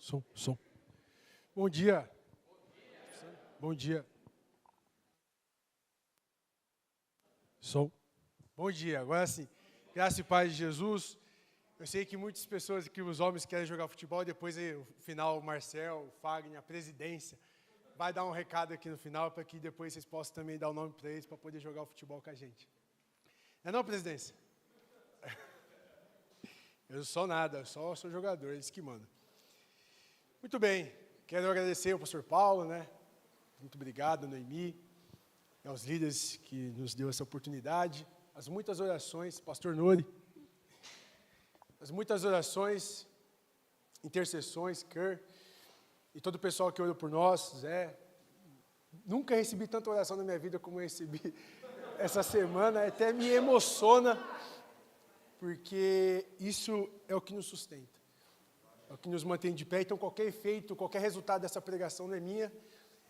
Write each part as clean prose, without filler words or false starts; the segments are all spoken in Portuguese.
Som. Bom dia. Bom dia. Som. Bom dia. Agora sim. Graça e paz de Jesus. Eu sei que muitas pessoas aqui, os homens, querem jogar futebol. Depois, no final, o Marcel, o Fagner, a presidência, vai dar um recado aqui no final para que depois vocês possam também dar o nome para eles para poder jogar o futebol com a gente. Não, presidência? Eu sou nada, só sou jogador, eles que mandam. Muito bem, quero agradecer ao pastor Paulo, Muito obrigado, Noemi, e aos líderes que nos deu essa oportunidade, as muitas orações, pastor Nori, as muitas orações, intercessões, Kerr, e todo o pessoal que orou por nós, Zé. Nunca recebi tanta oração na minha vida como eu recebi essa semana, até me emociona, porque isso é o que nos sustenta. É o que nos mantém de pé. Então, qualquer efeito, qualquer resultado dessa pregação não é minha,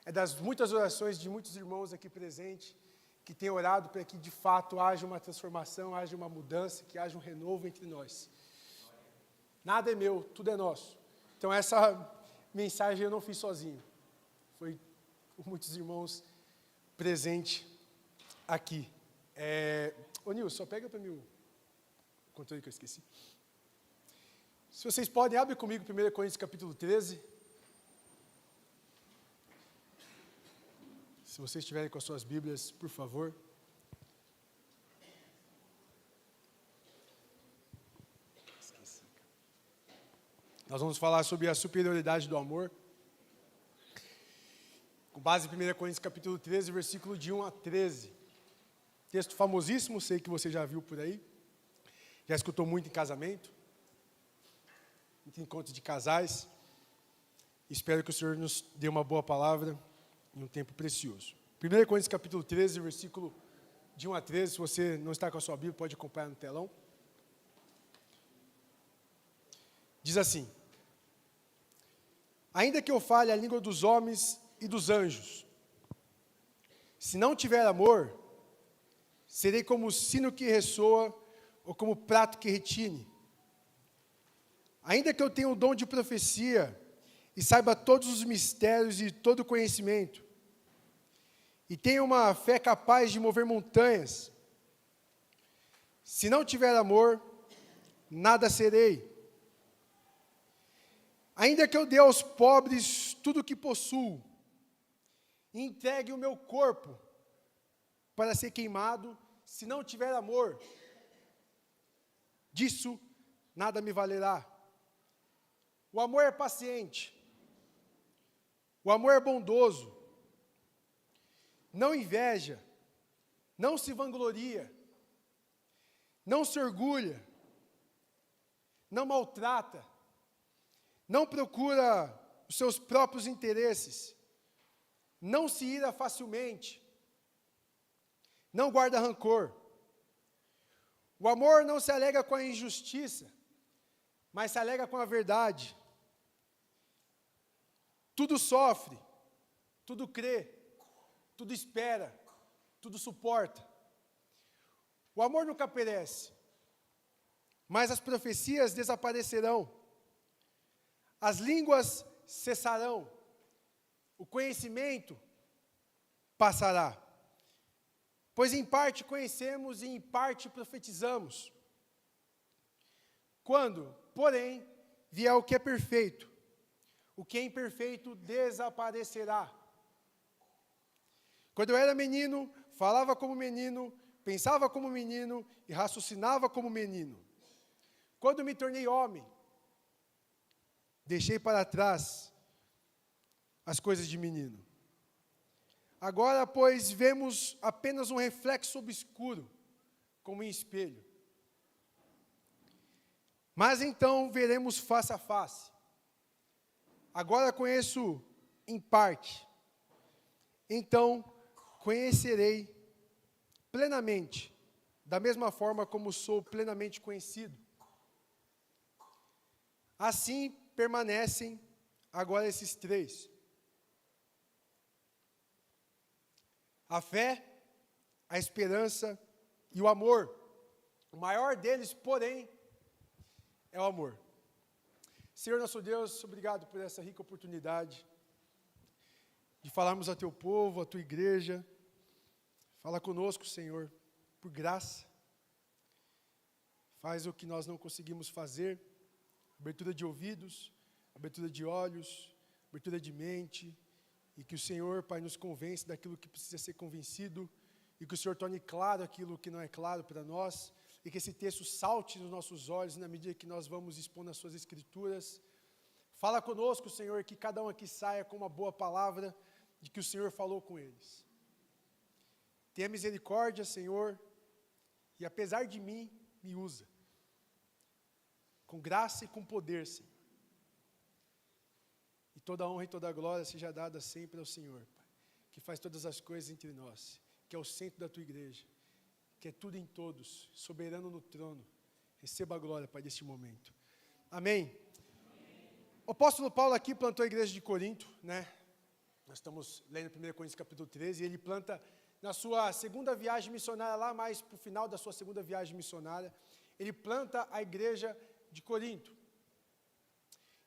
é das muitas orações de muitos irmãos aqui presentes, que têm orado para que, de fato, haja uma transformação, haja uma mudança, que haja um renovo entre nós. Nada é meu, tudo é nosso. Então, essa mensagem eu não fiz sozinho. Foi com muitos irmãos presentes aqui. Ô, Nilson, só pega para mim o controle que eu esqueci. Se vocês podem, abre comigo 1 Coríntios capítulo 13. Se vocês estiverem com as suas Bíblias, por favor. Nós vamos falar sobre a superioridade do amor. Com base em 1 Coríntios capítulo 13, versículo de 1 a 13. Texto famosíssimo, sei que você já viu por aí. Já escutou muito em casamento. Muito encontro de casais. Espero que o Senhor nos dê uma boa palavra em um tempo precioso. 1 Coríntios capítulo 13, versículo de 1 a 13. Se você não está com a sua Bíblia, pode acompanhar no telão. Diz assim: ainda que eu fale a língua dos homens e dos anjos, se não tiver amor, serei como o sino que ressoa ou como o prato que retine. Ainda que eu tenha o dom de profecia e saiba todos os mistérios e todo o conhecimento, e tenha uma fé capaz de mover montanhas, se não tiver amor, nada serei. Ainda que eu dê aos pobres tudo o que possuo, e entregue o meu corpo para ser queimado, se não tiver amor, disso nada me valerá. O amor é paciente, o amor é bondoso, não inveja, não se vangloria, não se orgulha, não maltrata, não procura os seus próprios interesses, não se ira facilmente, não guarda rancor. O amor não se alega com a injustiça, mas se alega com a verdade. Tudo sofre, tudo crê, tudo espera, tudo suporta. O amor nunca perece, mas as profecias desaparecerão, as línguas cessarão, o conhecimento passará. Pois em parte conhecemos e em parte profetizamos. Quando, porém, vier o que é perfeito, o que é imperfeito desaparecerá. Quando eu era menino, falava como menino, pensava como menino e raciocinava como menino. Quando me tornei homem, deixei para trás as coisas de menino. Agora, pois, vemos apenas um reflexo obscuro, como em espelho. Mas então veremos face a face. Agora conheço em parte. Então conhecerei plenamente, da mesma forma como sou plenamente conhecido. Assim permanecem agora esses três: a fé, a esperança e o amor. O maior deles, porém, é o amor. Senhor nosso Deus, obrigado por essa rica oportunidade de falarmos a Teu povo, a Tua igreja. Fala conosco, Senhor, por graça. Faz o que nós não conseguimos fazer, abertura de ouvidos, abertura de olhos, abertura de mente, e que o Senhor, Pai, nos convence daquilo que precisa ser convencido, e que o Senhor torne claro aquilo que não é claro para nós, e que esse texto salte nos nossos olhos na medida que nós vamos expor nas suas escrituras. Fala conosco, Senhor, que cada um aqui saia com uma boa palavra de que o Senhor falou com eles. Tenha misericórdia, Senhor, e apesar de mim, me usa, com graça e com poder, Senhor. E toda a honra e toda a glória seja dada sempre ao Senhor, Pai, que faz todas as coisas entre nós, que é o centro da Tua igreja, que é tudo em todos, soberano no trono. Receba a glória, Pai, deste momento. Amém. O apóstolo Paulo aqui plantou a igreja de Corinto, né? Nós estamos lendo 1 Coríntios capítulo 13, e ele planta na sua segunda viagem missionária, lá mais para o final da sua segunda viagem missionária, ele planta a igreja de Corinto.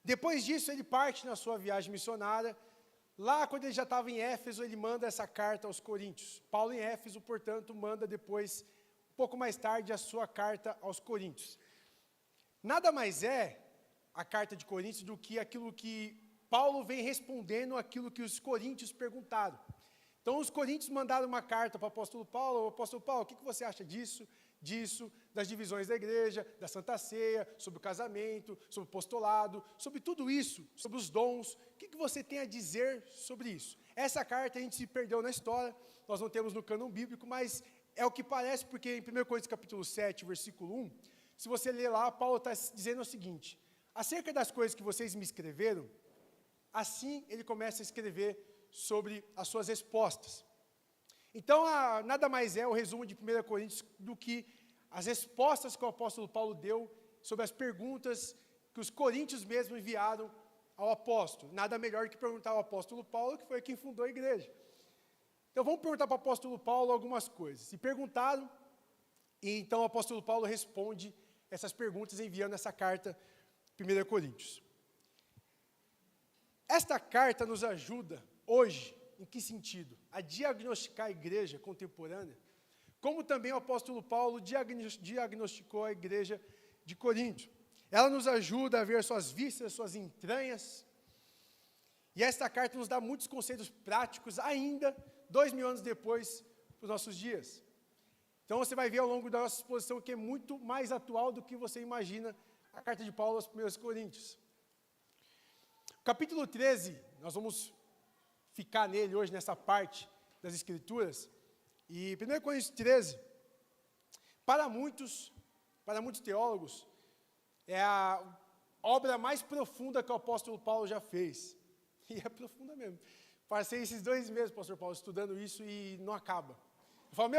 Depois disso, ele parte na sua viagem missionária. Lá, quando ele já estava em Éfeso, ele manda essa carta aos Coríntios. Paulo, em Éfeso, portanto, manda depois, um pouco mais tarde, a sua carta aos Coríntios. Nada mais é a carta de Coríntios do que aquilo que Paulo vem respondendo àquilo que os coríntios perguntaram. Então, os coríntios mandaram uma carta para o apóstolo Paulo. O apóstolo Paulo, o que você acha disso, das divisões da igreja, da Santa Ceia, sobre o casamento, sobre o apostolado, sobre tudo isso, sobre os dons. O que você tem a dizer sobre isso? Essa carta a gente se perdeu na história, nós não temos no cânon bíblico, mas é o que parece, porque em 1 Coríntios capítulo 7, versículo 1, se você ler lá, Paulo está dizendo o seguinte: acerca das coisas que vocês me escreveram, assim ele começa a escrever sobre as suas respostas. Então, nada mais é o resumo de 1 Coríntios do que as respostas que o apóstolo Paulo deu sobre as perguntas que os coríntios mesmo enviaram ao apóstolo. Nada melhor que perguntar ao apóstolo Paulo, que foi quem fundou a igreja. Então, vamos perguntar para o apóstolo Paulo algumas coisas. E perguntaram, e então o apóstolo Paulo responde essas perguntas enviando essa carta, 1 Coríntios. Esta carta nos ajuda hoje, em que sentido? A diagnosticar a igreja contemporânea, como também o apóstolo Paulo diagnosticou a igreja de Corinto. Ela nos ajuda a ver suas vísceras, suas entranhas, e esta carta nos dá muitos conselhos práticos ainda, 2000 anos depois, para os nossos dias. Então você vai ver ao longo da nossa exposição que é muito mais atual do que você imagina a carta de Paulo aos 1 Coríntios. Capítulo 13, nós vamos ficar nele hoje, nessa parte das Escrituras. E 1 Coríntios 13, para muitos teólogos, é a obra mais profunda que o apóstolo Paulo já fez. E é profunda mesmo. Passei esses 2 meses, pastor Paulo, estudando isso e não acaba. Eu falo,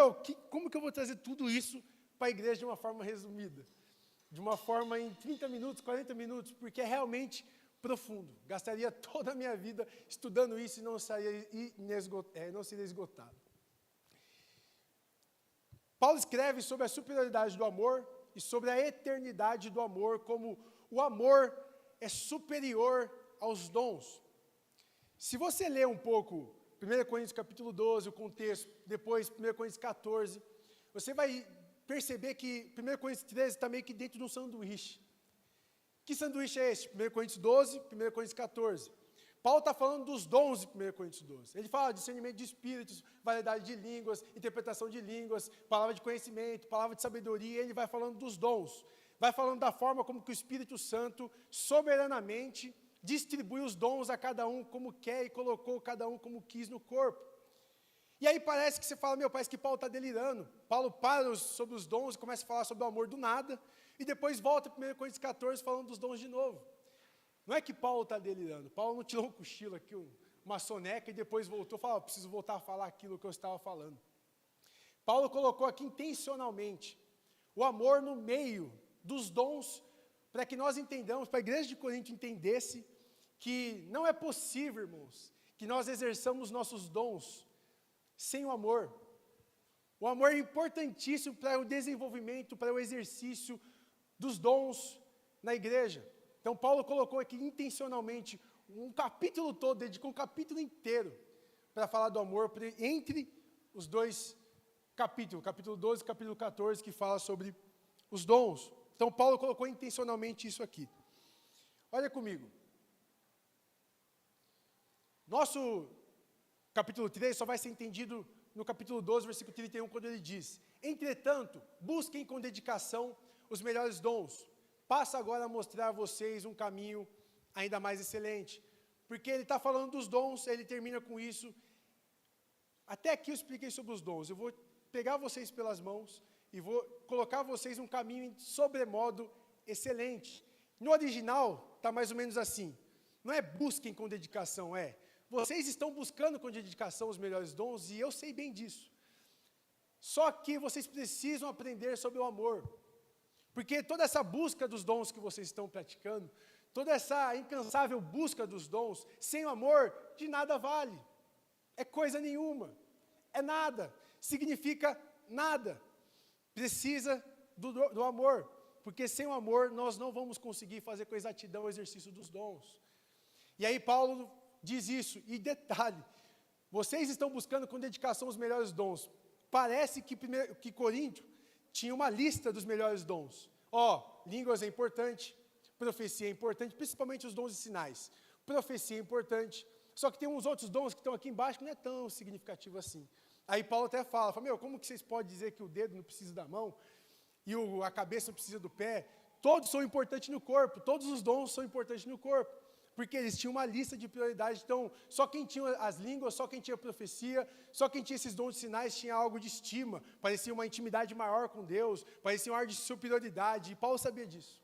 como que eu vou trazer tudo isso para a igreja de uma forma resumida? De uma forma em 30 minutos, 40 minutos, porque é realmente profundo. Gastaria toda a minha vida estudando isso e não seria esgotado. Paulo escreve sobre a superioridade do amor e sobre a eternidade do amor, como o amor é superior aos dons. Se você ler um pouco 1 Coríntios capítulo 12, o contexto, depois 1 Coríntios 14, você vai perceber que 1 Coríntios 13 está meio que dentro de um sanduíche. Que sanduíche é esse? 1 Coríntios 12, 1 Coríntios 14. Paulo está falando dos dons de 1 Coríntios 12. Ele fala de discernimento de espíritos, variedade de línguas, interpretação de línguas, palavra de conhecimento, palavra de sabedoria. Ele vai falando dos dons. Vai falando da forma como que o Espírito Santo soberanamente distribui os dons a cada um como quer e colocou cada um como quis no corpo. E aí parece que você fala, parece que Paulo está delirando. Paulo para sobre os dons e começa a falar sobre o amor do nada, e depois volta para 1 Coríntios 14 falando dos dons de novo. Não é que Paulo está delirando. Paulo não tirou um cochilo aqui, uma soneca, e depois voltou e falou, preciso voltar a falar aquilo que eu estava falando. Paulo colocou aqui intencionalmente o amor no meio dos dons, para que nós entendamos, para a igreja de Corinto entendesse que não é possível, irmãos, que nós exerçamos nossos dons sem o amor. O amor é importantíssimo para o desenvolvimento, para o exercício dos dons na igreja. Então, Paulo colocou aqui intencionalmente um capítulo todo, dedicou um capítulo inteiro para falar do amor entre os dois capítulos, capítulo 12 e capítulo 14, que fala sobre os dons. Então, Paulo colocou intencionalmente isso aqui. Olha comigo. Nosso capítulo 3 só vai ser entendido no capítulo 12, versículo 31, quando ele diz: entretanto, busquem com dedicação os melhores dons. Passo agora a mostrar a vocês um caminho ainda mais excelente. Porque ele está falando dos dons, ele termina com isso. Até aqui eu expliquei sobre os dons. Eu vou pegar vocês pelas mãos e vou colocar vocês um caminho sobremodo excelente. No original, está mais ou menos assim. Não é busquem com dedicação, é: vocês estão buscando com dedicação os melhores dons, e eu sei bem disso. Só que vocês precisam aprender sobre o amor. Porque toda essa busca dos dons que vocês estão praticando, toda essa incansável busca dos dons, sem o amor, de nada vale. É coisa nenhuma. É nada. Significa nada. Precisa do amor. Porque sem o amor, nós não vamos conseguir fazer com exatidão o exercício dos dons. E aí Paulo diz isso. E detalhe, vocês estão buscando com dedicação os melhores dons. Parece que Coríntio tinha uma lista dos melhores dons. Línguas é importante, profecia é importante, principalmente os dons e sinais. Profecia é importante, só que tem uns outros dons que estão aqui embaixo que não é tão significativo assim. Aí Paulo até fala, como que vocês podem dizer que o dedo não precisa da mão e a cabeça não precisa do pé? Todos são importantes no corpo, todos os dons são importantes no corpo. Porque eles tinham uma lista de prioridades. Então, só quem tinha as línguas, só quem tinha profecia, só quem tinha esses dons de sinais tinha algo de estima, parecia uma intimidade maior com Deus, parecia um ar de superioridade, e Paulo sabia disso.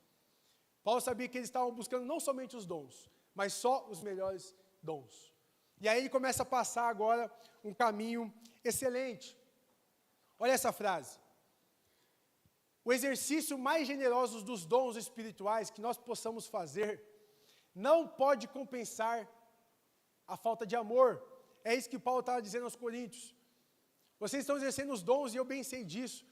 Paulo sabia que eles estavam buscando não somente os dons, mas só os melhores dons. E aí ele começa a passar agora um caminho excelente. Olha essa frase: o exercício mais generoso dos dons espirituais que nós possamos fazer não pode compensar a falta de amor. É isso que Paulo estava dizendo aos coríntios. Vocês estão exercendo os dons, e eu bem sei disso.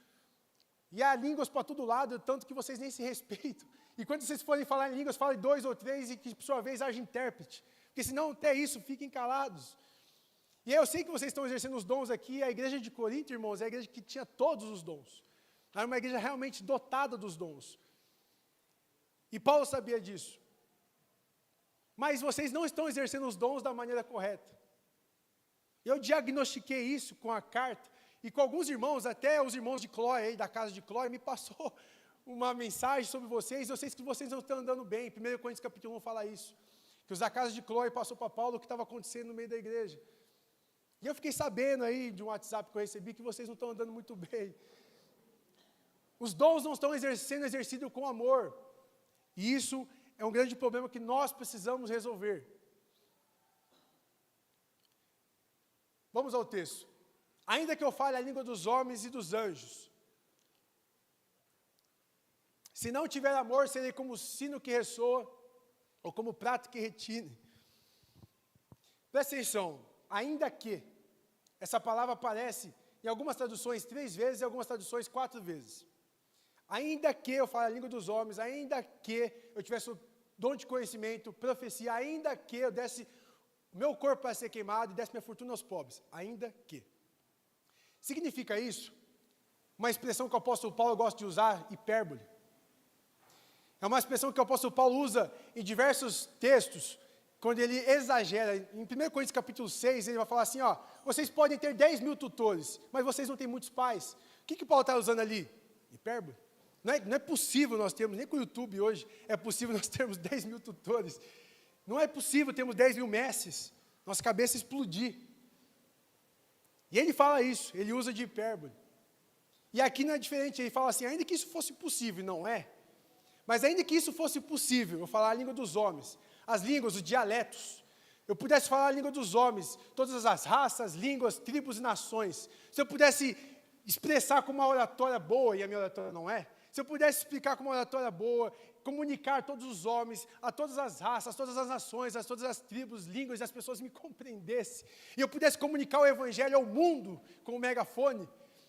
E há línguas para todo lado, tanto que vocês nem se respeitam. E quando vocês forem falar em línguas, falem 2 ou 3, e que por sua vez haja intérprete. Porque senão até isso, fiquem calados. E eu sei que vocês estão exercendo os dons aqui. A igreja de Corinto, irmãos, é a igreja que tinha todos os dons. Era uma igreja realmente dotada dos dons. E Paulo sabia disso. Mas vocês não estão exercendo os dons da maneira correta. Eu diagnostiquei isso com a carta, e com alguns irmãos, até os irmãos de Clóia, aí da casa de Clóia, me passou uma mensagem sobre vocês. Eu sei que vocês não estão andando bem. 1 Coríntios capítulo 1 fala isso, que os da casa de Clóia passou para Paulo o que estava acontecendo no meio da igreja. E eu fiquei sabendo aí de um WhatsApp que eu recebi que vocês não estão andando muito bem. Os dons não estão sendo exercidos com amor, e isso é um grande problema que nós precisamos resolver. Vamos ao texto. Ainda que eu fale a língua dos homens e dos anjos, se não tiver amor, serei como o sino que ressoa, ou como o prato que retine. Presta atenção, ainda que, essa palavra aparece em algumas traduções 3 vezes, em algumas traduções 4 vezes. Ainda que eu fale a língua dos homens, ainda que eu tivesse o dom de conhecimento, profecia, ainda que eu desse meu corpo para ser queimado e desse minha fortuna aos pobres, ainda que. Significa isso, uma expressão que o apóstolo Paulo gosta de usar, hipérbole. É uma expressão que o apóstolo Paulo usa em diversos textos, quando ele exagera. Em 1 Coríntios capítulo 6, ele vai falar assim, vocês podem ter 10 mil tutores, mas vocês não têm muitos pais. O que Paulo está usando ali? Hipérbole. Não é possível nós termos, nem com o YouTube hoje, é possível nós termos 10 mil tutores. Não é possível termos 10 mil mestres. Nossa cabeça explodir. E ele fala isso, ele usa de hipérbole. E aqui não é diferente, ele fala assim, ainda que isso fosse possível, não é? Mas ainda que isso fosse possível, eu falar a língua dos homens, as línguas, os dialetos, eu pudesse falar a língua dos homens, todas as raças, línguas, tribos e nações, se eu pudesse expressar com uma oratória boa, e a minha oratória não é, se eu pudesse explicar com uma oratória boa, comunicar a todos os homens, a todas as raças, a todas as nações, a todas as tribos, línguas, e as pessoas me compreendessem, e eu pudesse comunicar o evangelho ao mundo com o megafone,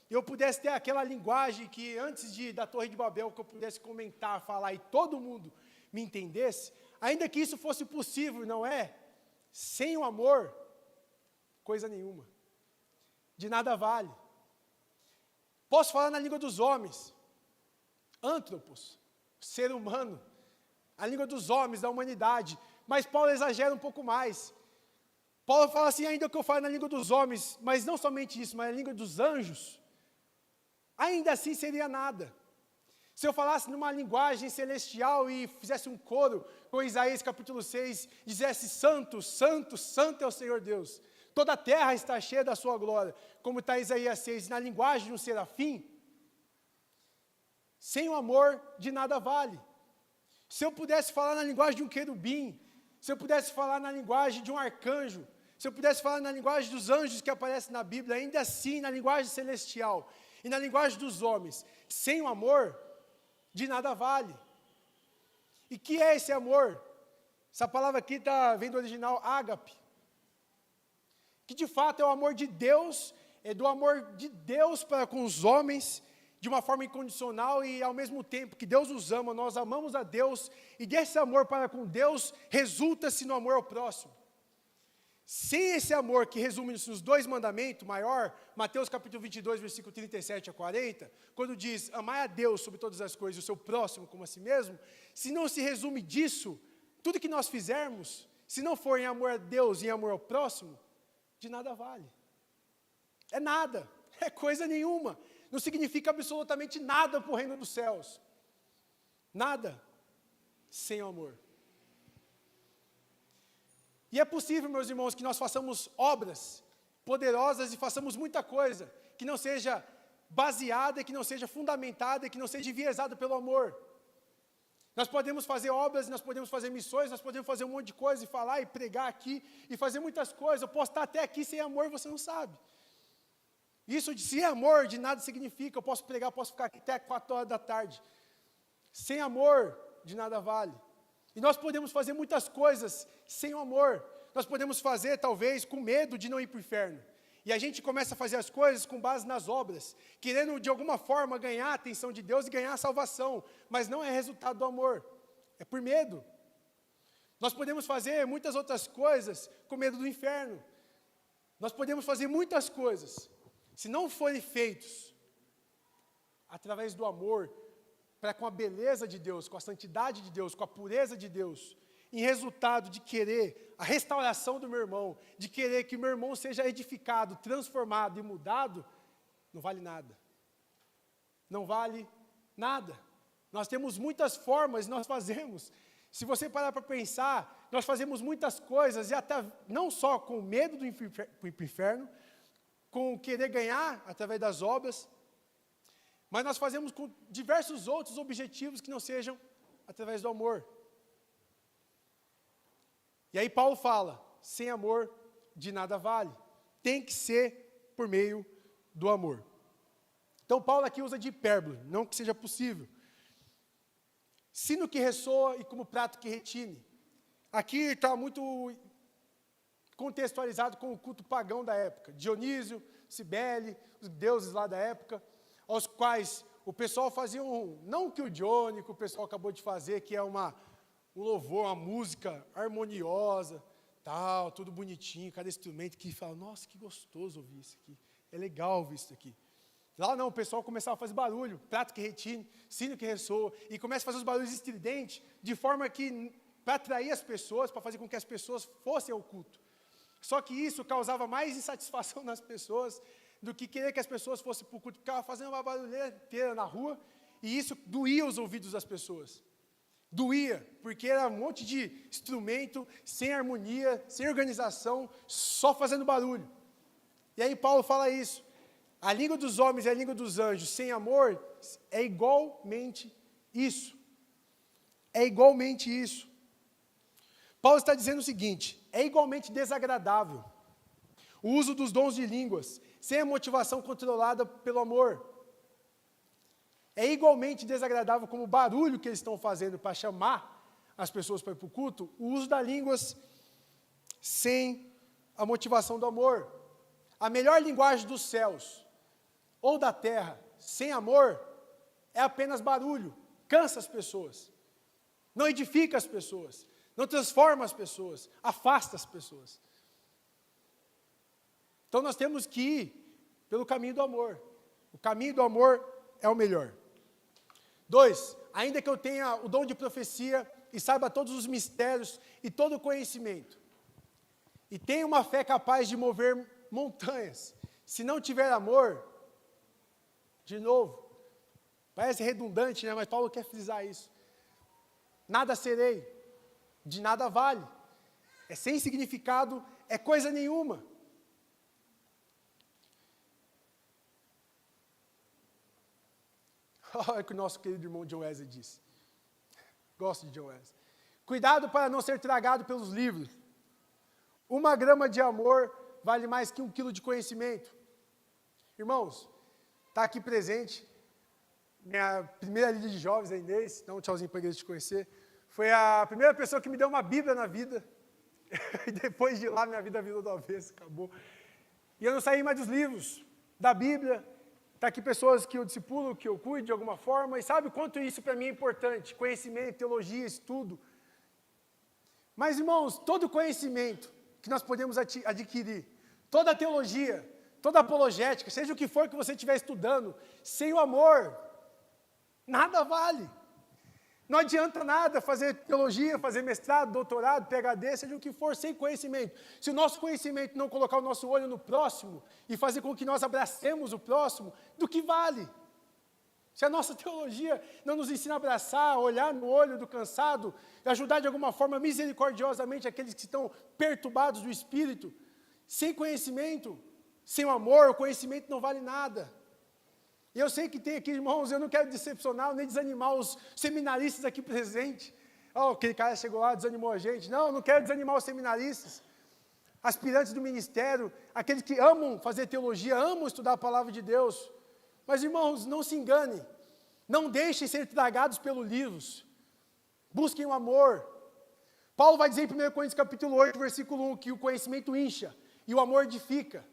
e eu pudesse ter aquela linguagem que antes da Torre de Babel, que eu pudesse comentar, falar, e todo mundo me entendesse, ainda que isso fosse possível, não é? Sem o amor, coisa nenhuma. De nada vale. Posso falar na língua dos homens. Antropos, ser humano, a língua dos homens, da humanidade. Mas Paulo exagera um pouco mais. Paulo fala assim, ainda que eu fale na língua dos homens, mas não somente isso, mas na língua dos anjos, ainda assim seria nada. Se eu falasse numa linguagem celestial e fizesse um coro com Isaías capítulo 6, dissesse santo, santo, santo é o Senhor Deus, toda a terra está cheia da sua glória, como está Isaías 6, na linguagem de um serafim, sem o amor de nada vale. Se eu pudesse falar na linguagem de um querubim, se eu pudesse falar na linguagem de um arcanjo, se eu pudesse falar na linguagem dos anjos que aparecem na Bíblia, ainda assim, na linguagem celestial e na linguagem dos homens, sem o amor, de nada vale. E que é esse amor? Essa palavra aqui vem do original ágape, que de fato é o amor de Deus, é do amor de Deus para com os homens, de uma forma incondicional e ao mesmo tempo que Deus nos ama, nós amamos a Deus, e desse amor para com Deus, resulta-se no amor ao próximo. Sem esse amor que resume-se nos 2 mandamentos, maior, Mateus capítulo 22, versículo 37 a 40, quando diz, amai a Deus sobre todas as coisas, e o seu próximo como a si mesmo, se não se resume disso, tudo que nós fizermos, se não for em amor a Deus e em amor ao próximo, de nada vale. É nada, é coisa nenhuma, não significa absolutamente nada para o reino dos céus. Nada sem o amor. E é possível, meus irmãos, que nós façamos obras poderosas e façamos muita coisa que não seja baseada, que não seja fundamentada, que não seja enviesada pelo amor. Nós podemos fazer obras, nós podemos fazer missões, nós podemos fazer um monte de coisa e falar e pregar aqui e fazer muitas coisas. Eu posso estar até aqui sem amor, você não sabe. Isso de sem amor de nada significa. Eu posso pregar, posso ficar aqui até 4 horas da tarde. Sem amor de nada vale. E nós podemos fazer muitas coisas sem o amor. Nós podemos fazer, talvez, com medo de não ir para o inferno. E a gente começa a fazer as coisas com base nas obras, querendo, de alguma forma, ganhar a atenção de Deus e ganhar a salvação. Mas não é resultado do amor. É por medo. Nós podemos fazer muitas outras coisas com medo do inferno. Nós podemos fazer muitas coisas, se não forem feitos através do amor, para com a beleza de Deus, com a santidade de Deus, com a pureza de Deus, em resultado de querer a restauração do meu irmão, de querer que o meu irmão seja edificado, transformado e mudado, não vale nada. Não vale nada. Nós temos muitas formas, nós fazemos. Se você parar para pensar, nós fazemos muitas coisas, e até não só com medo do inferno, com querer ganhar através das obras, mas nós fazemos com diversos outros objetivos que não sejam através do amor. E aí Paulo fala, sem amor de nada vale. Tem que ser por meio do amor. Então Paulo aqui usa de hipérbole, não que seja possível. Sino que ressoa e como prato que retine. Aqui está muito contextualizado com o culto pagão da época. Dionísio, Cibele, os deuses lá da época, aos quais o pessoal fazia não que o Johnny, que o pessoal acabou de fazer, que é um louvor, uma música harmoniosa, tal, tudo bonitinho, cada instrumento que fala, nossa, que gostoso ouvir isso aqui, é legal ouvir isso aqui. Lá não, o pessoal começava a fazer barulho, prato que retine, sino que ressoa, e começa a fazer os barulhos estridentes, de forma que, para atrair as pessoas, para fazer com que as pessoas fossem ao culto. Só que isso causava mais insatisfação nas pessoas, do que querer que as pessoas fossem para o culto, ficava fazendo uma barulheira inteira na rua, e isso doía os ouvidos das pessoas. Doía, porque era um monte de instrumento, sem harmonia, sem organização, só fazendo barulho. E aí Paulo fala isso, a língua dos homens e a língua dos anjos, sem amor, é igualmente isso. É igualmente isso. Paulo está dizendo o seguinte, é igualmente desagradável o uso dos dons de línguas, sem a motivação controlada pelo amor. É igualmente desagradável como o barulho que eles estão fazendo para chamar as pessoas para ir para o culto, o uso das línguas sem a motivação do amor. A melhor linguagem dos céus ou da terra, sem amor, é apenas barulho, cansa as pessoas. não edifica as pessoas, não transforma as pessoas, afasta as pessoas. Então nós temos que ir pelo caminho do amor. O caminho do amor é o melhor. 2, ainda que eu tenha o dom de profecia e saiba todos os mistérios e todo o conhecimento, e tenha uma fé capaz de mover montanhas, se não tiver amor, de novo, parece redundante, né? Mas Paulo quer frisar isso. Nada serei, de nada vale, é sem significado, é coisa nenhuma. Olha o que o nosso querido irmão John Wesley disse. Gosto de John Wesley. Cuidado para não ser tragado pelos livros. 1 grama de amor vale mais que 1 quilo de conhecimento. Irmãos, está aqui presente, minha primeira líder de jovens, a Inês, dá um tchauzinho para a igreja te conhecer, foi a primeira pessoa que me deu uma Bíblia na vida, e depois de lá minha vida virou do avesso, acabou. E eu não saí mais dos livros, da Bíblia. Está aqui pessoas que eu discipulo, que eu cuido de alguma forma, e sabe o quanto isso para mim é importante, conhecimento, teologia, estudo. Mas, irmãos, todo conhecimento que nós podemos adquirir, toda a teologia, toda a apologética, seja o que for que você estiver estudando, sem o amor, nada vale. Não adianta nada fazer teologia, fazer mestrado, doutorado, PhD, seja o que for, sem conhecimento. Se o nosso conhecimento não colocar o nosso olho no próximo e fazer com que nós abracemos o próximo, do que vale? Se a nossa teologia não nos ensina a abraçar, olhar no olho do cansado, ajudar de alguma forma misericordiosamente aqueles que estão perturbados do espírito, sem conhecimento, sem o amor, o conhecimento não vale nada. E eu sei que tem aqui, irmãos, eu não quero decepcionar, nem desanimar os seminaristas aqui presentes. Oh, aquele cara chegou lá, desanimou a gente. Não, não quero desanimar os seminaristas. Aspirantes do ministério, aqueles que amam fazer teologia, amam estudar a palavra de Deus. Mas, irmãos, não se enganem. Não deixem ser tragados pelos livros. Busquem o amor. Paulo vai dizer em 1 Coríntios capítulo 8, versículo 1, que o conhecimento incha e o amor edifica.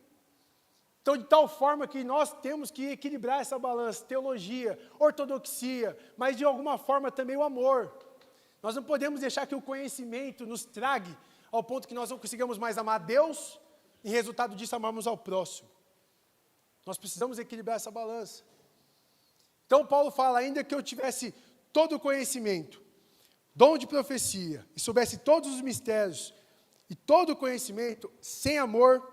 Então, de tal forma que nós temos que equilibrar essa balança, teologia, ortodoxia, mas de alguma forma também o amor. Nós não podemos deixar que o conhecimento nos trague ao ponto que nós não consigamos mais amar a Deus e, resultado disso, amarmos ao próximo. Nós precisamos equilibrar essa balança. Então, Paulo fala, ainda que eu tivesse todo o conhecimento, dom de profecia, e soubesse todos os mistérios, e todo o conhecimento, sem amor,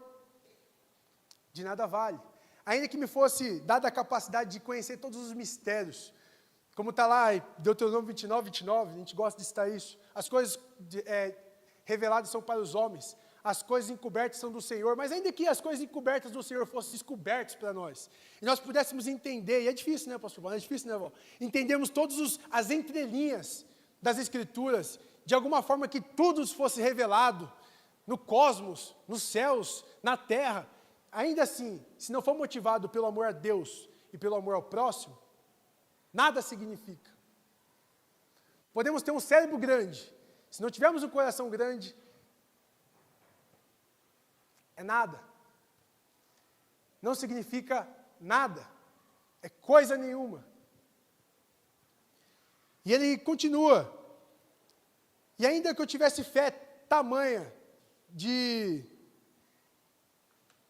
de nada vale. Ainda que me fosse dada a capacidade de conhecer todos os mistérios, como está lá em Deuteronômio 29, 29, a gente gosta de citar isso, as coisas reveladas são para os homens, as coisas encobertas são do Senhor, mas ainda que as coisas encobertas do Senhor fossem descobertas para nós, e nós pudéssemos entender, e é difícil, né, pastor Paulo? É difícil, né, vó? Entendermos todas as entrelinhas das Escrituras, de alguma forma que tudo fosse revelado, no cosmos, nos céus, na terra, ainda assim, se não for motivado pelo amor a Deus e pelo amor ao próximo, nada significa. Podemos ter um cérebro grande, se não tivermos um coração grande, é nada. Não significa nada, é coisa nenhuma. E ele continua, e ainda que eu tivesse fé tamanha de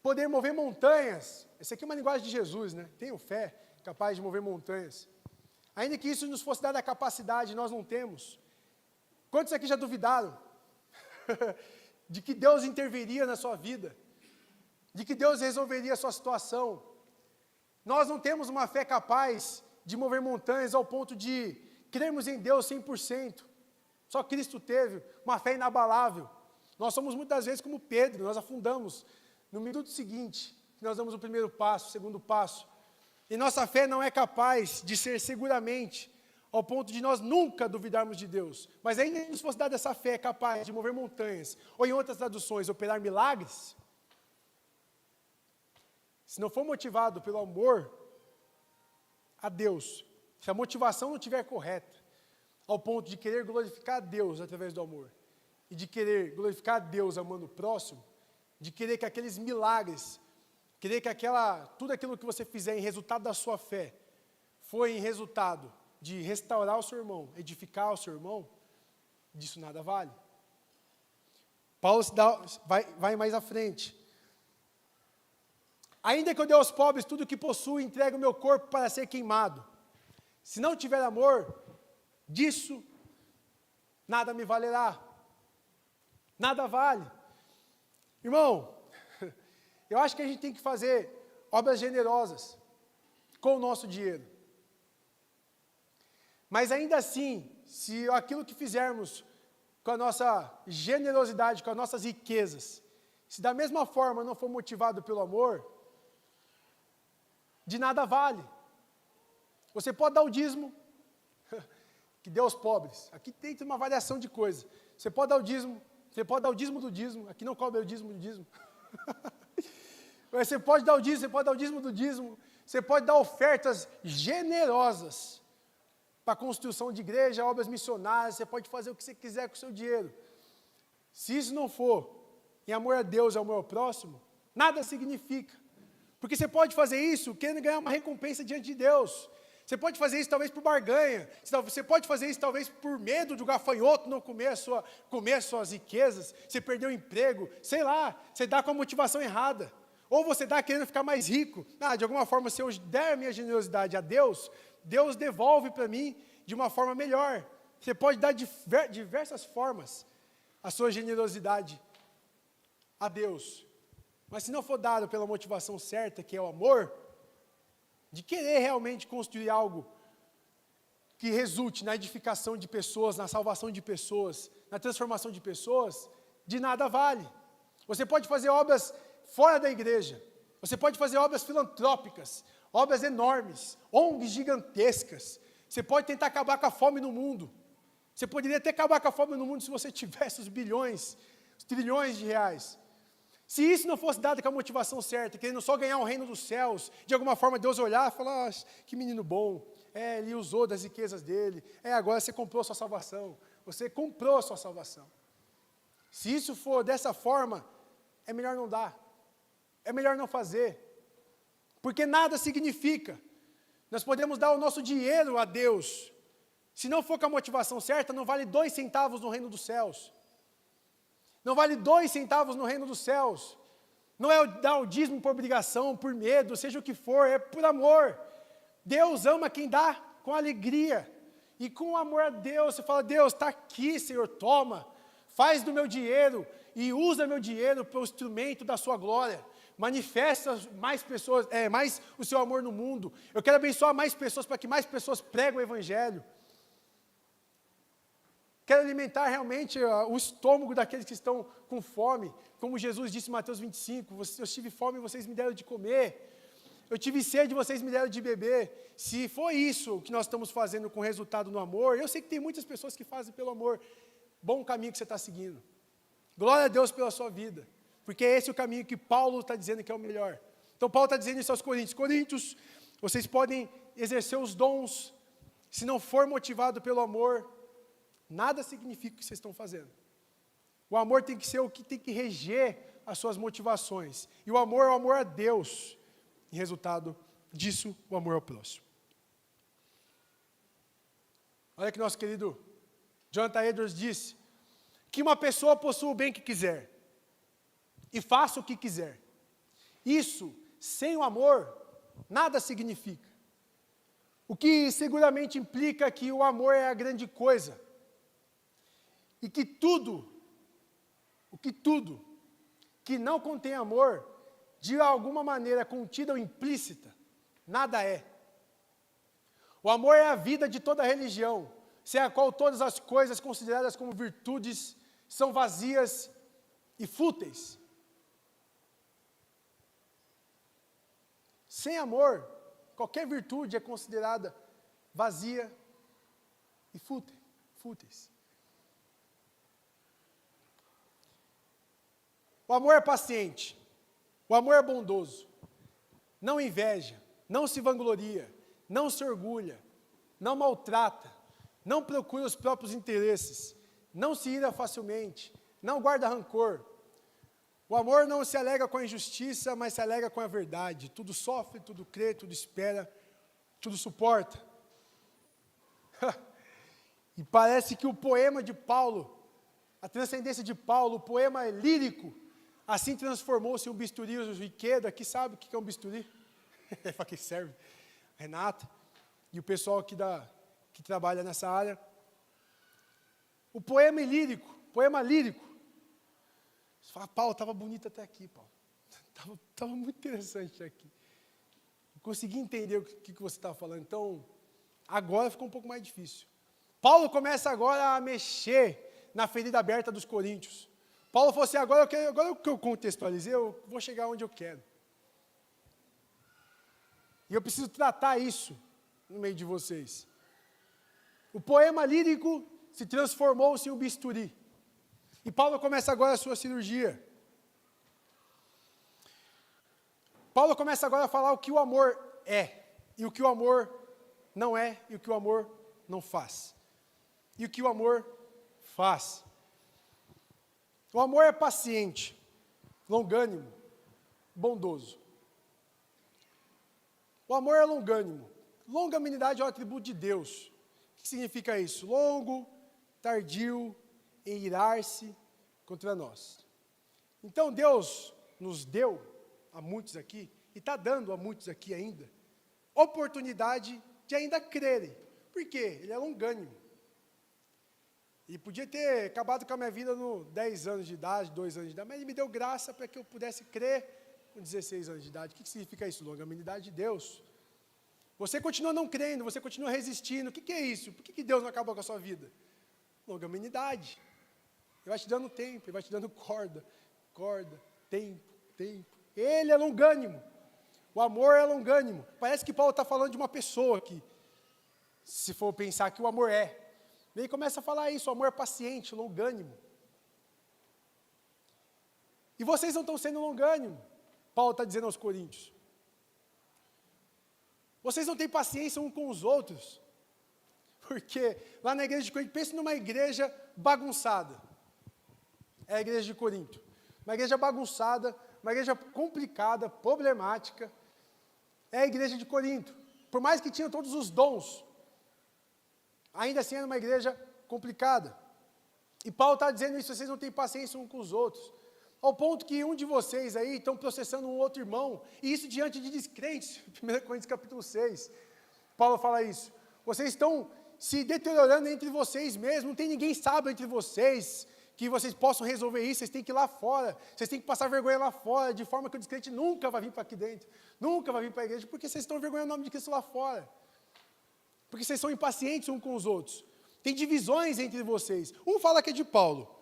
poder mover montanhas, essa aqui é uma linguagem de Jesus, né? Tenho fé capaz de mover montanhas. Ainda que isso nos fosse dada a capacidade, nós não temos. Quantos aqui já duvidaram de que Deus interviria na sua vida? De que Deus resolveria a sua situação? Nós não temos uma fé capaz de mover montanhas ao ponto de crermos em Deus 100%. Só Cristo teve uma fé inabalável. Nós somos muitas vezes como Pedro, nós afundamos no minuto seguinte, nós damos o primeiro passo, o segundo passo. E nossa fé não é capaz de ser seguramente ao ponto de nós nunca duvidarmos de Deus. Mas ainda que nos fosse dada essa fé capaz de mover montanhas, ou em outras traduções, operar milagres, se não for motivado pelo amor a Deus, se a motivação não estiver correta, ao ponto de querer glorificar a Deus através do amor, e de querer glorificar a Deus amando o próximo, de querer que aqueles milagres, querer que tudo aquilo que você fizer em resultado da sua fé, foi em resultado de restaurar o seu irmão, edificar o seu irmão, disso nada vale. Paulo vai mais à frente. Ainda que eu dê aos pobres tudo o que possuo, entregue o meu corpo para ser queimado. Se não tiver amor, disso nada me valerá. Nada vale. Irmão, eu acho que a gente tem que fazer obras generosas com o nosso dinheiro. Mas ainda assim, se aquilo que fizermos com a nossa generosidade, com as nossas riquezas, se da mesma forma não for motivado pelo amor, de nada vale. Você pode dar o dízimo, que dê aos pobres. Aqui tem uma variação de coisas. Você pode dar o dízimo do dízimo. Aqui não cobra o dízimo do dízimo. Mas você pode dar o dízimo do dízimo. Você pode dar ofertas generosas para a construção de igreja, obras missionárias. Você pode fazer o que você quiser com o seu dinheiro. Se isso não for em amor a Deus e amor ao próximo, nada significa. Porque você pode fazer isso querendo ganhar uma recompensa diante de Deus. Você pode fazer isso talvez por barganha. Você pode fazer isso talvez por medo de o gafanhoto não comer as suas riquezas. Você perdeu o emprego. Sei lá, você dá com a motivação errada. Ou você dá querendo ficar mais rico. De alguma forma, se eu der a minha generosidade a Deus, Deus devolve para mim de uma forma melhor. Você pode dar de diversas formas a sua generosidade a Deus. Mas se não for dado pela motivação certa, que é o amor, de querer realmente construir algo que resulte na edificação de pessoas, na salvação de pessoas, na transformação de pessoas, de nada vale. Você pode fazer obras fora da igreja, você pode fazer obras filantrópicas, obras enormes, ONGs gigantescas, você pode tentar acabar com a fome no mundo. Você poderia até acabar com a fome no mundo se você tivesse os bilhões, os trilhões de reais. Se isso não fosse dado com a motivação certa, querendo só ganhar o reino dos céus, de alguma forma Deus olhar e falar, que menino bom, ele usou das riquezas dele, agora você comprou a sua salvação, você comprou a sua salvação. Se isso for dessa forma, é melhor não dar, é melhor não fazer, porque nada significa. Nós podemos dar o nosso dinheiro a Deus, se não for com a motivação certa, não vale 2 centavos no reino dos céus. Não vale 2 centavos no reino dos céus. Não é dar o dízimo por obrigação, por medo, seja o que for, é por amor. Deus ama quem dá com alegria. E com amor a Deus, você fala, Deus, está aqui, Senhor, toma. Faz do meu dinheiro e usa meu dinheiro para o instrumento da sua glória. Manifesta mais pessoas, mais o seu amor no mundo. Eu quero abençoar mais pessoas para que mais pessoas preguem o Evangelho. Quero alimentar realmente o estômago daqueles que estão com fome. Como Jesus disse em Mateus 25, eu tive fome e vocês me deram de comer. Eu tive sede e vocês me deram de beber. Se for isso que nós estamos fazendo com resultado no amor, eu sei que tem muitas pessoas que fazem pelo amor. Bom caminho que você está seguindo. Glória a Deus pela sua vida. Porque esse é o caminho que Paulo está dizendo que é o melhor. Então Paulo está dizendo isso aos Coríntios. Coríntios, vocês podem exercer os dons, se não for motivado pelo amor, nada significa o que vocês estão fazendo. O amor tem que ser o que tem que reger as suas motivações. E o amor é o amor a Deus. Em resultado disso, o amor ao próximo. Olha que nosso querido Jonathan Edwards disse, que uma pessoa possua o bem que quiser, e faça o que quiser. Isso, sem o amor, nada significa. O que seguramente implica que o amor é a grande coisa. E que tudo que não contém amor, de alguma maneira contida ou implícita, nada é. O amor é a vida de toda religião, sem a qual todas as coisas consideradas como virtudes são vazias e fúteis. Sem amor, qualquer virtude é considerada vazia e fúteis. O amor é paciente, o amor é bondoso, não inveja, não se vangloria, não se orgulha, não maltrata, não procura os próprios interesses, não se ira facilmente, não guarda rancor. O amor não se alegra com a injustiça, mas se alegra com a verdade. Tudo sofre, tudo crê, tudo espera, tudo suporta. E parece que o poema de Paulo, a transcendência de Paulo, o poema lírico, assim transformou-se em um bisturi. O Riquedo aqui sabe o que é um bisturi? É para que serve? Renata e o pessoal aqui que trabalha nessa área. O poema lírico, você fala, Paulo, estava bonito até aqui, Paulo. Estava muito interessante até aqui. Consegui entender o que você estava falando. Então, agora ficou um pouco mais difícil. Paulo começa agora a mexer na ferida aberta dos coríntios. Paulo falou assim, agora que eu contextualizei, eu vou chegar onde eu quero. E eu preciso tratar isso no meio de vocês. O poema lírico se transformou-se em um bisturi. E Paulo começa agora a sua cirurgia. Paulo começa agora a falar o que o amor é, e o que o amor não é, e o que o amor não faz. E o que o amor faz. O amor é paciente, longânimo, bondoso. O amor é longânimo. Longanimidade é um atributo de Deus. O que significa isso? Longo, tardio, em irar-se contra nós. Então Deus nos deu, a muitos aqui, e está dando a muitos aqui ainda, oportunidade de ainda crerem. Por quê? Ele é longânimo. E podia ter acabado com a minha vida no 10 anos de idade, 2 anos de idade, mas ele me deu graça para que eu pudesse crer com 16 anos de idade. O que significa isso? Longanimidade de Deus. Você continua não crendo, você continua resistindo. O que é isso? Por que Deus não acabou com a sua vida? Longanimidade. Ele vai te dando tempo, ele vai te dando corda, tempo. Ele é longânimo. O amor é longânimo. Parece que Paulo está falando de uma pessoa aqui. Se for pensar que o amor é. Ele começa a falar isso, o amor é paciente, longânimo. E vocês não estão sendo longânimos, Paulo está dizendo aos coríntios. Vocês não têm paciência uns com os outros. Porque lá na igreja de Corinto, pense numa igreja bagunçada. É a igreja de Corinto. Uma igreja bagunçada, uma igreja complicada, problemática. É a igreja de Corinto. Por mais que tinha todos os dons, ainda assim era uma igreja complicada. E Paulo está dizendo isso, vocês não têm paciência uns com os outros. Ao ponto que um de vocês aí estão processando um outro irmão, e isso diante de descrentes, 1 Coríntios capítulo 6, Paulo fala isso. Vocês estão se deteriorando entre vocês mesmos, não tem ninguém sábio entre vocês, que vocês possam resolver isso, vocês têm que ir lá fora, vocês têm que passar vergonha lá fora, de forma que o descrente nunca vai vir para aqui dentro, nunca vai vir para a igreja, porque vocês estão envergonhando o nome de Cristo lá fora. Porque vocês são impacientes uns com os outros. Tem divisões entre vocês. Um fala que é de Paulo.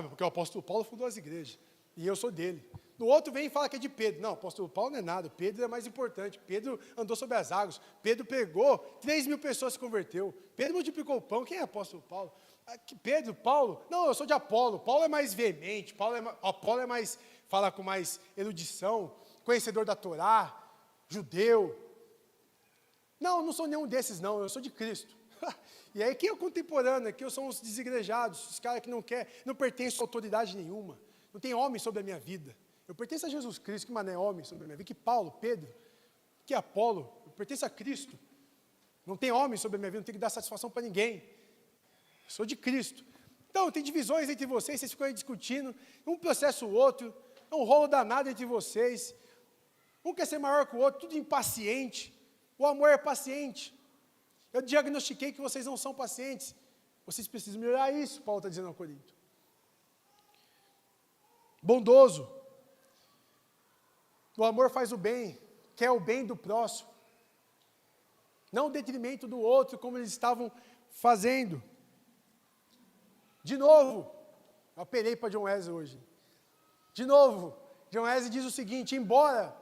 Porque o apóstolo Paulo fundou as igrejas. E eu sou dele. No outro vem e fala que é de Pedro. Não, o apóstolo Paulo não é nada. Pedro é mais importante. Pedro andou sobre as águas. Pedro pregou, 3.000 pessoas se converteu. Pedro multiplicou o pão. Quem é o apóstolo Paulo? Pedro, Paulo? Não, eu sou de Apolo. Paulo é mais veemente. Apolo é mais, fala com mais erudição. Conhecedor da Torá. Judeu. Não, eu não sou nenhum desses não. Eu sou de Cristo. E aí quem é o contemporâneo? Aqui são os desigrejados. Os caras que não pertencem a autoridade nenhuma. Não tem homem sobre a minha vida. Eu pertenço a Jesus Cristo, que mané homem sobre a minha vida. Que Paulo, Pedro, que Apolo, eu pertenço a Cristo. Não tem homem sobre a minha vida, não tenho que dar satisfação para ninguém. Eu sou de Cristo. Então, tem divisões entre vocês ficam aí discutindo, um processa o outro, é um rolo danado entre vocês. Um quer ser maior que o outro, tudo impaciente. O amor é paciente. Eu diagnostiquei que vocês não são pacientes. Vocês precisam melhorar isso, Paulo está dizendo ao Corinto. Bondoso. O amor faz o bem, quer o bem do próximo. Não o detrimento do outro, como eles estavam fazendo. De novo, eu apelei para John Wesley hoje. De novo, John Wesley diz o seguinte: embora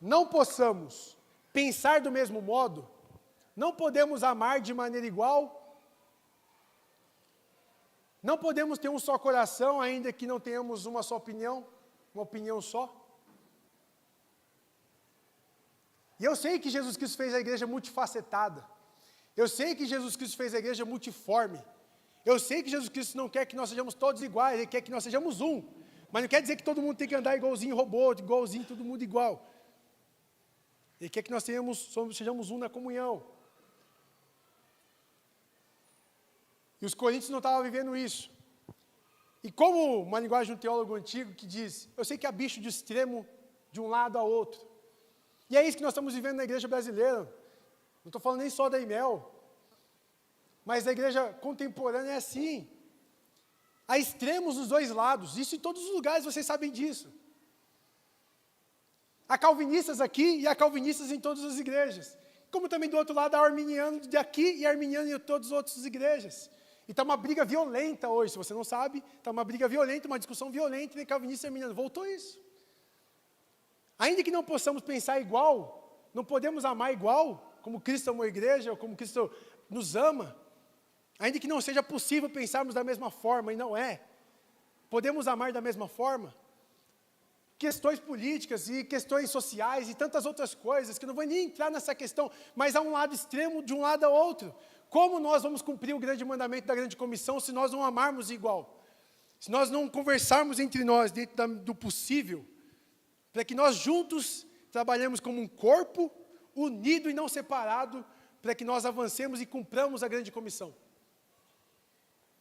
não possamos pensar do mesmo modo, não podemos amar de maneira igual, não podemos ter um só coração, ainda que não tenhamos uma só opinião, uma opinião só. E eu sei que Jesus Cristo fez a igreja multifacetada. Eu sei que Jesus Cristo fez a igreja multiforme. Eu sei que Jesus Cristo não quer que nós sejamos todos iguais, Ele quer que nós sejamos um. Mas não quer dizer que todo mundo tem que andar igualzinho robô, igualzinho todo mundo igual. Ele quer que nós sejamos um na comunhão. E os coríntios não estavam vivendo isso. E como uma linguagem de um teólogo antigo que diz, eu sei que há bicho de extremo de um lado a outro. E é isso que nós estamos vivendo na igreja brasileira. Não estou falando nem só da IMEL, mas a igreja contemporânea é assim. Há extremos dos dois lados, isso em todos os lugares, vocês sabem disso. Há calvinistas aqui e há calvinistas em todas as igrejas. Como também do outro lado há arminiano de aqui e arminiano em todas as outras igrejas. E está uma briga violenta hoje, se você não sabe, está uma briga violenta, uma discussão violenta entre calvinista e arminiano. Voltou isso. Ainda que não possamos pensar igual, não podemos amar igual, como Cristo amou a igreja, ou como Cristo nos ama, ainda que não seja possível pensarmos da mesma forma, e não é, podemos amar da mesma forma. Questões políticas e questões sociais e tantas outras coisas, que eu não vou nem entrar nessa questão, mas há um lado extremo de um lado ao outro. Como nós vamos cumprir o grande mandamento da grande comissão se nós não amarmos igual? Se nós não conversarmos entre nós dentro do possível, para que nós juntos trabalhemos como um corpo, unido e não separado, para que nós avancemos e cumpramos a grande comissão.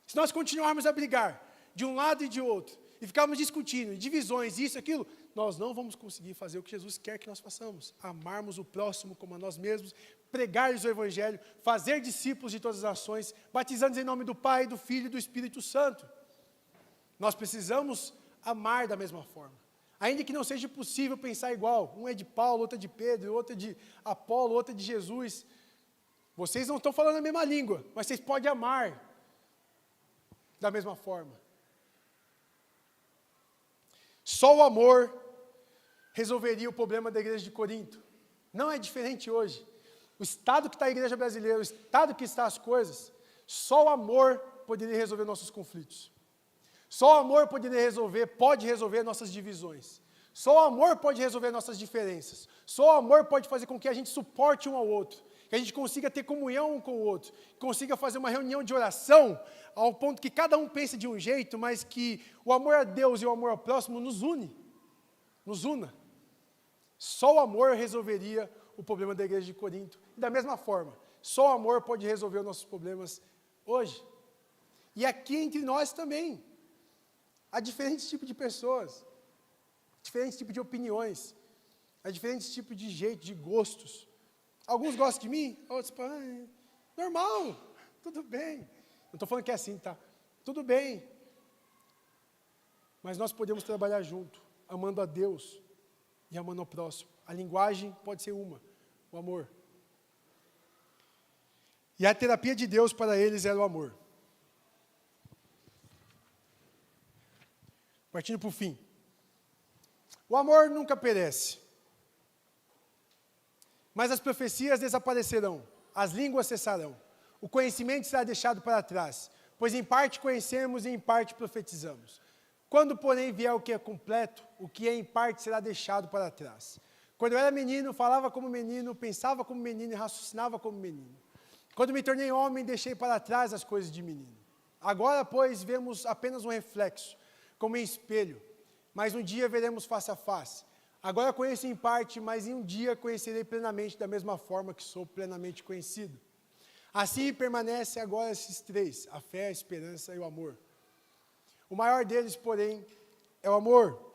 Se nós continuarmos a brigar de um lado e de outro, e ficarmos discutindo, divisões, isso, aquilo, nós não vamos conseguir fazer o que Jesus quer que nós façamos. Amarmos o próximo como a nós mesmos, pregar-lhes o Evangelho, fazer discípulos de todas as nações, batizando-os em nome do Pai, do Filho e do Espírito Santo. Nós precisamos amar da mesma forma. Ainda que não seja possível pensar igual, um é de Paulo, outro é de Pedro, outro é de Apolo, outro é de Jesus. Vocês não estão falando a mesma língua, mas vocês podem amar da mesma forma. Só o amor resolveria o problema da igreja de Corinto. Não é diferente hoje. O estado que está a igreja brasileira, o estado que está as coisas, só o amor poderia resolver nossos conflitos. Só o amor pode resolver nossas divisões. Só o amor pode resolver nossas diferenças. Só o amor pode fazer com que a gente suporte um ao outro, que a gente consiga ter comunhão um com o outro, consiga fazer uma reunião de oração, ao ponto que cada um pense de um jeito, mas que o amor a Deus e o amor ao próximo nos una. Só o amor resolveria o problema da igreja de Corinto. E da mesma forma, só o amor pode resolver os nossos problemas hoje. E aqui entre nós também. Há diferentes tipos de pessoas, diferentes tipos de opiniões, há diferentes tipos de jeito, de gostos. Alguns gostam de mim, outros, normal, tudo bem. Não estou falando que é assim, tá? Tudo bem. Mas nós podemos trabalhar junto, amando a Deus e amando ao próximo. A linguagem pode ser uma, o amor. E a terapia de Deus para eles era o amor. Partindo para o fim. O amor nunca perece. Mas as profecias desaparecerão, as línguas cessarão, o conhecimento será deixado para trás, pois em parte conhecemos e em parte profetizamos. Quando, porém, vier o que é completo, o que é em parte será deixado para trás. Quando eu era menino, falava como menino, pensava como menino e raciocinava como menino. Quando me tornei homem, deixei para trás as coisas de menino. Agora, pois, vemos apenas um reflexo, como em espelho, mas um dia veremos face a face. Agora conheço em parte, mas em um dia conhecerei plenamente, da mesma forma que sou plenamente conhecido. Assim permanecem agora esses três, a fé, a esperança e o amor. O maior deles, porém, é o amor.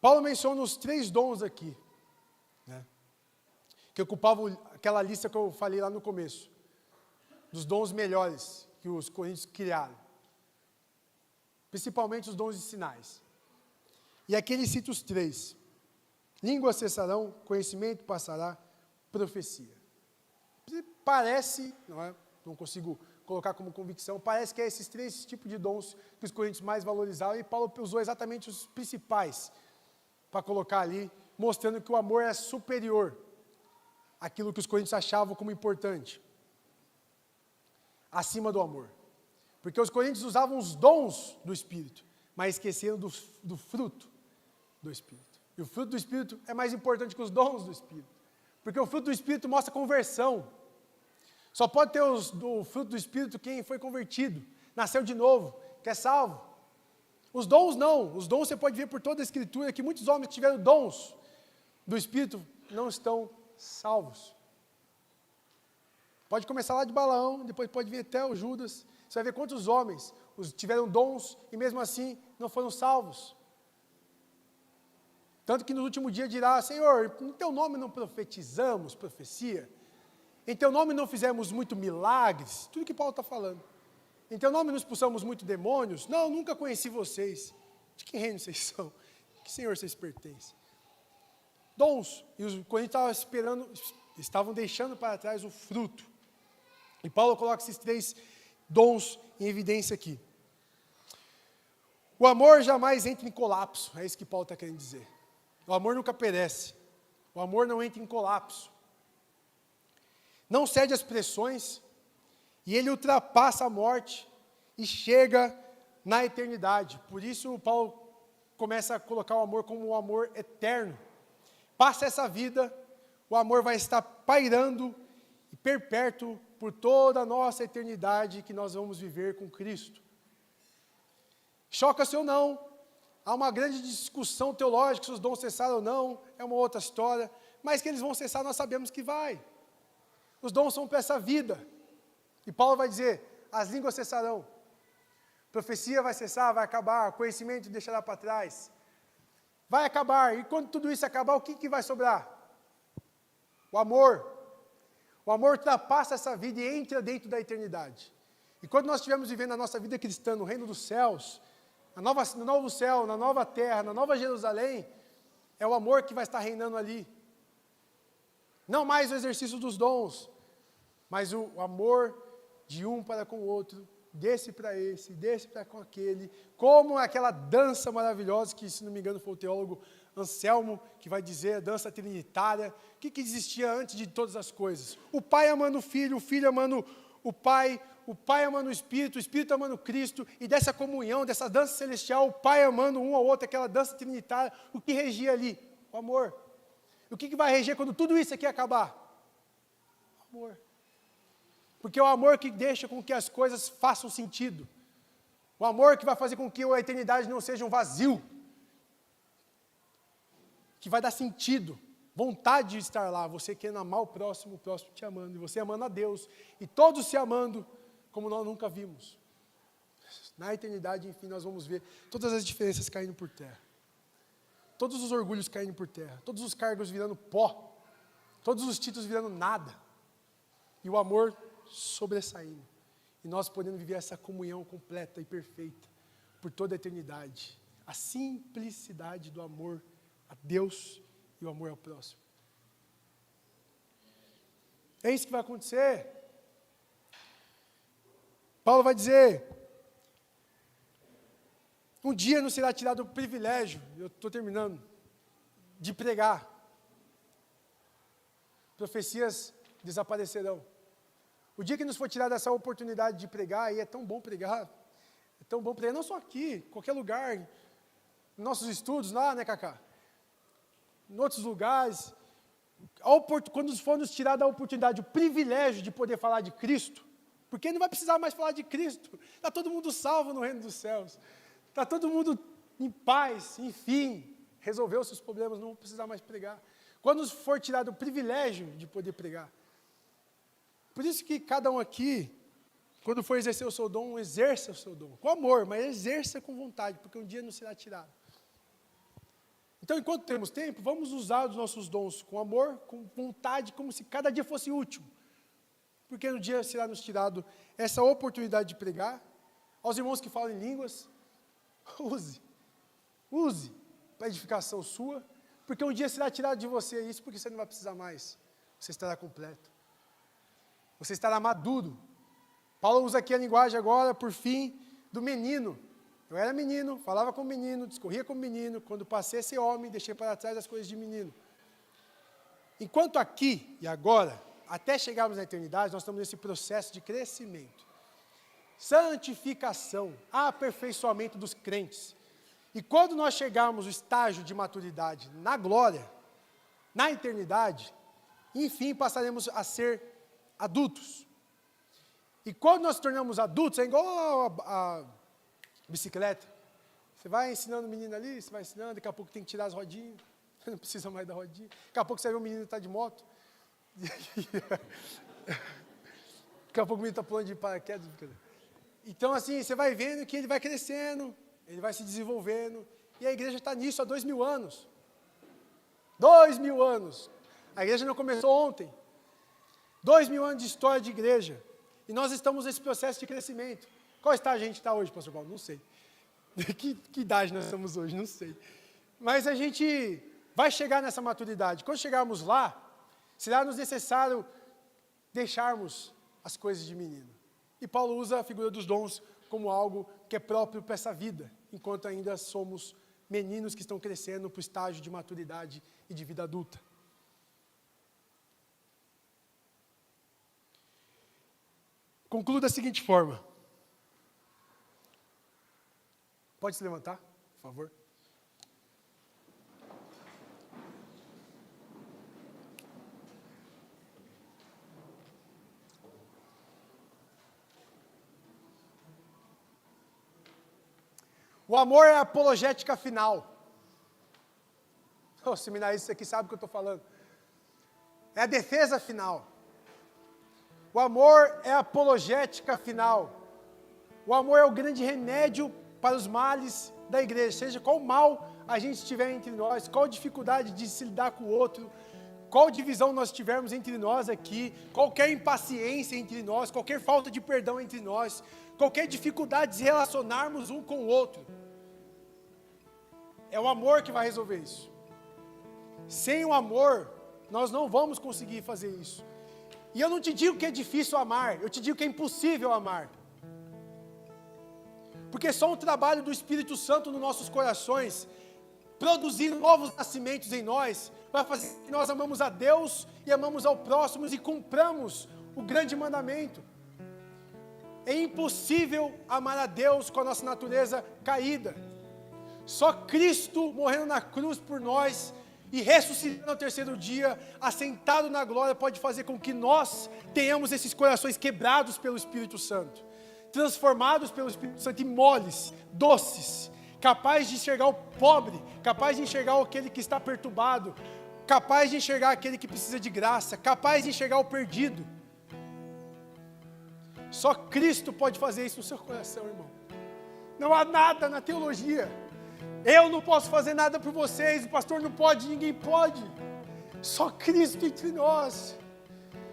Paulo menciona os 3 dons aqui, né, que ocupavam aquela lista que eu falei lá no começo, dos dons melhores que os coríntios criaram. Principalmente os dons de sinais. E aqui ele cita os 3. Línguas cessarão, conhecimento passará, profecia. Parece, não consigo colocar como convicção, parece que é esses 3 tipos de dons que os coríntios mais valorizavam, e Paulo usou exatamente os principais para colocar ali, mostrando que o amor é superior àquilo que os coríntios achavam como importante, acima do amor. Porque os coríntios usavam os dons do Espírito, mas esqueceram do fruto do Espírito. E o fruto do Espírito é mais importante que os dons do Espírito. Porque o fruto do Espírito mostra conversão. Só pode ter o fruto do Espírito quem foi convertido, nasceu de novo, que é salvo. Os dons não. Os dons você pode ver por toda a Escritura que muitos homens que tiveram dons do Espírito não estão salvos. Pode começar lá de Balaão, depois pode vir até o Judas. Você vai ver quantos homens tiveram dons e mesmo assim não foram salvos. Tanto que no último dia dirá, Senhor, em teu nome não profetizamos profecia? Em teu nome não fizemos muito milagres? Tudo que Paulo está falando. Em teu nome não expulsamos muito demônios? Não, nunca conheci vocês. De que reino vocês são? De que Senhor vocês pertencem? Dons. E os coríntios estavam deixando para trás o fruto. E Paulo coloca esses 3 dons em evidência aqui. O amor jamais entra em colapso, é isso que Paulo está querendo dizer. O amor nunca perece. O amor não entra em colapso. Não cede às pressões, e ele ultrapassa a morte e chega na eternidade. Por isso Paulo começa a colocar o amor como um amor eterno. Passa essa vida, o amor vai estar pairando e perpétuo por toda a nossa eternidade que nós vamos viver com Cristo. Choca-se ou não, há uma grande discussão teológica se os dons cessaram ou não, é uma outra história, mas que eles vão cessar nós sabemos que vai. Os dons são para essa vida. E Paulo vai dizer, as línguas cessarão, profecia vai cessar, vai acabar, conhecimento deixará para trás. Vai acabar, e quando tudo isso acabar, o que vai sobrar? O amor. O amor ultrapassa essa vida e entra dentro da eternidade. E quando nós estivermos vivendo a nossa vida cristã no reino dos céus, no novo céu, na nova terra, na nova Jerusalém, é o amor que vai estar reinando ali. Não mais o exercício dos dons, mas o amor de um para com o outro, desse para esse, desse para com aquele, como aquela dança maravilhosa que, se não me engano, foi o teólogo Anselmo, que vai dizer a dança trinitária. O que existia antes de todas as coisas? O Pai amando o Filho amando o Pai amando o Espírito amando Cristo, e dessa comunhão, dessa dança celestial, o Pai amando um ao outro, aquela dança trinitária, o que regia ali? O amor. O que vai reger quando tudo isso aqui acabar? O amor. Porque é o amor que deixa com que as coisas façam sentido. O amor que vai fazer com que a eternidade não seja um vazio. Que vai dar sentido, vontade de estar lá, você querendo amar o próximo te amando, e você amando a Deus, e todos se amando como nós nunca vimos. Na eternidade, enfim, nós vamos ver todas as diferenças caindo por terra. Todos os orgulhos caindo por terra, todos os cargos virando pó, todos os títulos virando nada, e o amor sobressaindo, e nós podendo viver essa comunhão completa e perfeita, por toda a eternidade, a simplicidade do amor a Deus e o amor ao próximo. É isso que vai acontecer. Paulo vai dizer, um dia nos será tirado o privilégio, eu estou terminando, de pregar. Profecias desaparecerão. O dia que nos for tirada essa oportunidade de pregar, e é tão bom pregar, não só aqui, em qualquer lugar, em nossos estudos lá, né, Cacá? Em outros lugares, quando for nos tirada a oportunidade, o privilégio de poder falar de Cristo, porque não vai precisar mais falar de Cristo, está todo mundo salvo no reino dos céus, está todo mundo em paz, enfim, resolveu seus problemas, não vão precisar mais pregar. Quando nos for tirado o privilégio de poder pregar, por isso que cada um aqui, quando for exercer o seu dom, exerça o seu dom, com amor, mas exerça com vontade, porque um dia não será tirado. Então, enquanto temos tempo, vamos usar os nossos dons com amor, com vontade, como se cada dia fosse útil. Porque no dia será nos tirado essa oportunidade de pregar. Aos irmãos que falam em línguas, use para edificação sua, porque um dia será tirado de você isso, porque você não vai precisar mais. Você estará completo. Você estará maduro. Paulo usa aqui a linguagem agora, por fim, do menino. Eu era menino, falava como menino, discorria como menino, quando passei a ser homem, deixei para trás as coisas de menino. Enquanto aqui e agora, até chegarmos na eternidade, nós estamos nesse processo de crescimento, santificação, aperfeiçoamento dos crentes. E quando nós chegarmos ao estágio de maturidade na glória, na eternidade, enfim, passaremos a ser adultos. E quando nós tornamos adultos, é igual a bicicleta. Você vai ensinando o menino ali, você vai ensinando, daqui a pouco tem que tirar as rodinhas, não precisa mais da rodinha. Daqui a pouco você vê um menino que está de moto. Daqui a pouco o menino está pulando de paraquedas. Então, assim, você vai vendo que ele vai crescendo, ele vai se desenvolvendo, e a igreja está nisso há 2000 anos. 2000 anos. A igreja não começou ontem. 2000 anos de história de igreja. E nós estamos nesse processo de crescimento. Qual estágio a gente está hoje, pastor Paulo? Não sei. Que idade nós estamos hoje? Não sei. Mas a gente vai chegar nessa maturidade. Quando chegarmos lá, será nos necessário deixarmos as coisas de menino. E Paulo usa a figura dos dons como algo que é próprio para essa vida, enquanto ainda somos meninos que estão crescendo para o estágio de maturidade e de vida adulta. Concluo da seguinte forma. Pode se levantar, por favor? O amor é a apologética final. Os seminaristas aqui sabem o que eu estou falando. É a defesa final. O amor é a apologética final. O amor é o grande remédio para os males da igreja. Seja qual mal a gente tiver entre nós, qual dificuldade de se lidar com o outro, qual divisão nós tivermos entre nós aqui, qualquer impaciência entre nós, qualquer falta de perdão entre nós, qualquer dificuldade de se relacionarmos um com o outro. É o amor que vai resolver isso. Sem o amor, nós não vamos conseguir fazer isso. E eu não te digo que é difícil amar, eu te digo que é impossível amar. Porque só um trabalho do Espírito Santo nos nossos corações, produzindo novos nascimentos em nós, vai fazer que nós amamos a Deus e amamos ao próximo e cumpramos o grande mandamento. É impossível amar a Deus com a nossa natureza caída. Só Cristo morrendo na cruz por nós e ressuscitando ao terceiro dia, assentado na glória, pode fazer com que nós tenhamos esses corações quebrados pelo Espírito Santo, transformados pelo Espírito Santo em moles, doces, capazes de enxergar o pobre, capazes de enxergar aquele que está perturbado, capaz de enxergar aquele que precisa de graça, capaz de enxergar o perdido. Só Cristo pode fazer isso no seu coração, irmão. Não há nada na teologia. Eu não posso fazer nada por vocês, o pastor não pode, ninguém pode. Só Cristo entre nós.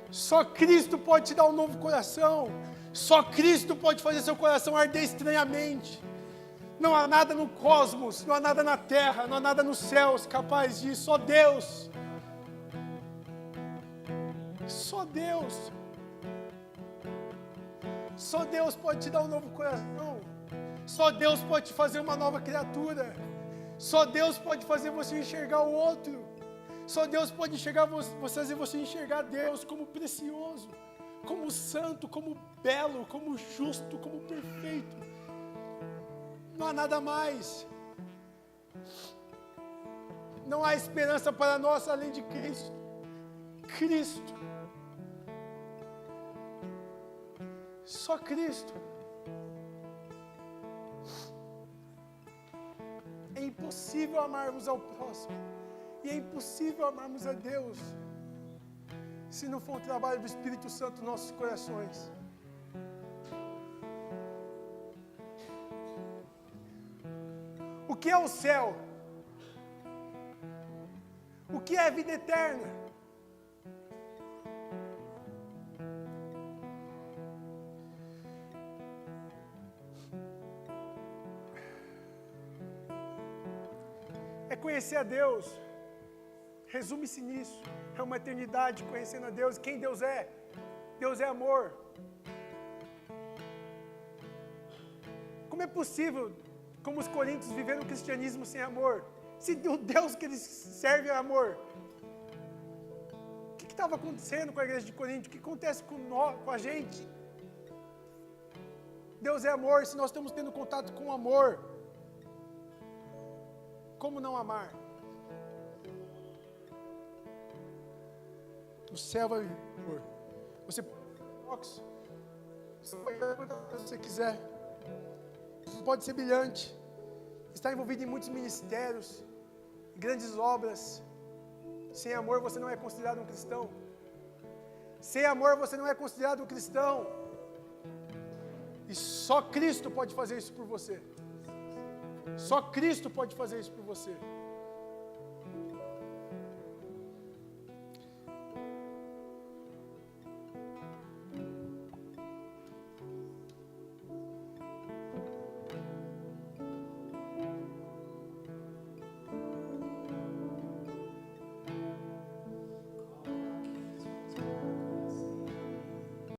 Só Cristo pode te dar um novo coração. Só Cristo pode fazer seu coração arder estranhamente. Não há nada no cosmos, não há nada na terra, não há nada nos céus capaz disso. Só Deus. Só Deus. Só Deus pode te dar um novo coração. Só Deus pode te fazer uma nova criatura. Só Deus pode fazer você enxergar o outro. Só Deus pode fazer você enxergar Deus como precioso, como santo, como belo, como justo, como perfeito. Não há nada mais. Não há esperança para nós além de Cristo. Cristo. Só Cristo. É impossível amarmos ao próximo. E é impossível amarmos a Deus se não for um trabalho do Espírito Santo nos nossos corações. O que é o céu? O que é a vida eterna? É conhecer a Deus. Resume-se nisso. É uma eternidade conhecendo a Deus. Quem Deus é? Deus é amor. Como é possível, como os coríntios, viver um cristianismo sem amor? Se o Deus que eles servem é amor. O que estava acontecendo com a igreja de Corinto? O que acontece com a gente? Deus é amor. Se nós estamos tendo contato com o amor, como não amar? O céu vai vir. Você pode se você quiser. Você pode ser brilhante. Está envolvido em muitos ministérios, grandes obras. Sem amor você não é considerado um cristão. Sem amor você não é considerado um cristão. E só Cristo pode fazer isso por você. Só Cristo pode fazer isso por você.